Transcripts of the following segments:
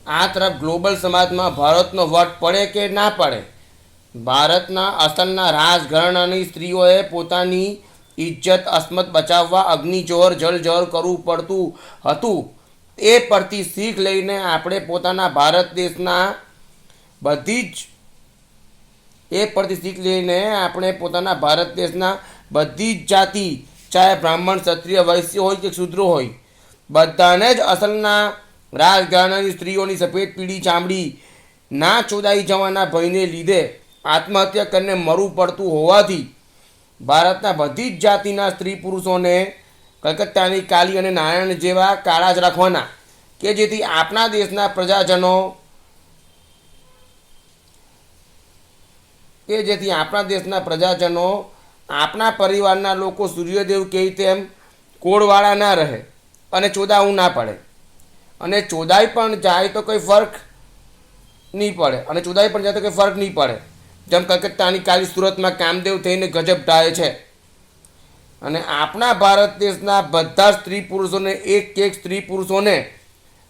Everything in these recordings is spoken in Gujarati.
આ તરફ ગ્લોબલ સમાજમાં ભારતનો વટ પડે કે ના પડે, ભારતના અસલના રાજઘરાણાની સ્ત્રીઓએ પોતાની ઇજ્જત અસ્મત બચાવવા અગ્નિજોહર જલજોહર કરવું પડતું હતું. એ પરથી શીખ લઈને આપણે પોતાના ભારત દેશના બધી જ બધી જ જાતિ, ચાહે બ્રાહ્મણ, ક્ષત્રિય, વૈશ્ય હોય કે શૂદ્ર હોય, બધાને જ અસલના રાજઘરાણાની સ્ત્રીઓની સફેદ પીળી ચામડી ના ચોદાઈ જવાના ભયને લીધે આત્મહત્યા કરીને મરવું પડતું હોવાથી ભારતના બધી જ જાતિના સ્ત્રી પુરુષોને કલકત્તાની કાલી અને નારાયણ જેવા કાળા જ રાખવાના, કે જેથી આપણા દેશના પ્રજાજનો આપણા પરિવારના લોકો સૂર્યદેવ કહે તેમ કોળવાળા ના રહે અને ચોદાવું ના પડે. અને ચોદાઈ પણ જાય તો કંઈ ફરક નહીં પડે. જેમ કલકત્તાની કાલી સુરતમાં કામદેવ થઈને ગજબ ઢાળે છે. અને આપણા ભારત દેશના બધા સ્ત્રી પુરુષોને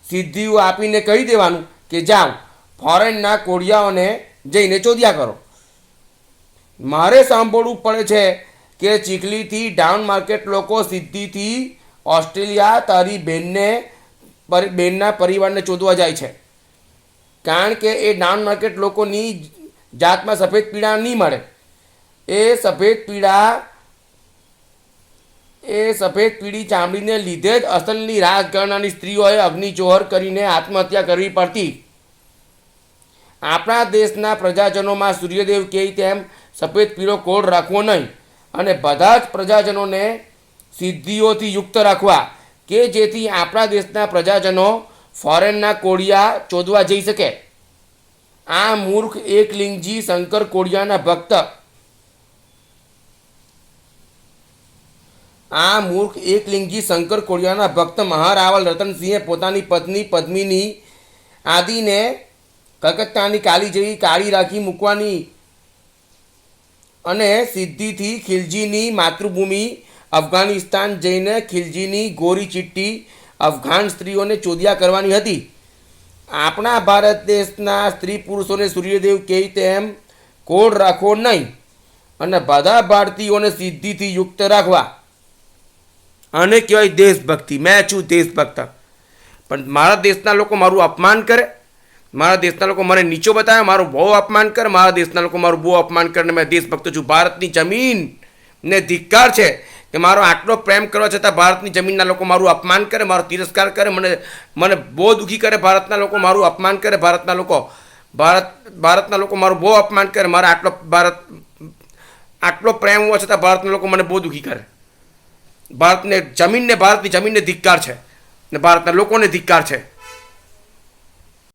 સિદ્ધિઓ આપીને કહી દેવાનું કે જાઓ ફોરેનના કોળિયાઓને જઈને ચોદ્યા કરો. મારે સાંભળવું પડે છે કે ચીખલીથી ડાઉન માર્કેટ લોકો સિદ્ધિથી ઓસ્ટ્રેલિયા તારી બહેનના પરિવારને શોધવા જાય છે, કારણ કે એ ડાઉન માર્કેટ લોકોની જાતમાં સફેદ પીળા નહીં મળે. એ સફેદ પીળી ચામડીને લીધે જ અસલની રાજઘરાણાની સ્ત્રીઓએ અગ્નિજોહર કરીને આત્મહત્યા કરવી પડતી. આપણા દેશના પ્રજાજનોમાં સૂર્યદેવ કહે તેમ સફેદ પીળો કોડ રાખવો નહીં અને બધા જ પ્રજાજનોને સિદ્ધિઓથી યુક્ત રાખવા, કે જેથી આપણા દેશના પ્રજાજનો ફોરેનના કોળિયા શોધવા જઈ શકે. આ મૂર્ખ એકલિંગજી શંકર કોળિયાના ભક્ત મહારાવલ રતનસિંહે પોતાની પત્ની પદ્મિની આદિને કલકત્તાની કાલી જેવી કાળી રાખી મૂકવાની અને સિદ્ધિથી ખિલજીની માતૃભૂમિ અફઘાનિસ્તાન જઈને ખિલજીની ગોરી ચિટ્ટી અફઘાન સ્ત્રીઓને ચોદ્યા કરવાની હતી. આપણા ભારત દેશના સ્ત્રી પુરુષોને સૂર્યદેવ કહે તેમ કોડ રાખવો નહીં અને બધા ભારતીયોને સિદ્ધિથી યુક્ત રાખવા. આને કહેવાય દેશભક્તિ. મેં છું દેશભક્ત, પણ મારા દેશના લોકો મારું અપમાન કરે, મારા દેશના લોકો મને નીચો બતાવે, મારું બહુ અપમાન કરે, મારા દેશના લોકો મારું બહુ અપમાન કરે, મેં દેશભક્ત છું. ભારતની જમીનને ધિક્કાર છે કે મારો આટલો પ્રેમ કરવા છતાં ભારતની જમીનના લોકો મારું અપમાન કરે, મારો તિરસ્કાર કરે, મને બહુ દુઃખી કરે. ભારતના લોકો મારું અપમાન કરે, ભારતના લોકો મારું બહુ અપમાન કરે. મારા આટલો પ્રેમ હોવા છતાં ભારતના લોકો મને બહુ દુઃખી કરે. ભારતની જમીનને ધિક્કાર છે ને ભારતના લોકોને ધિક્કાર છે.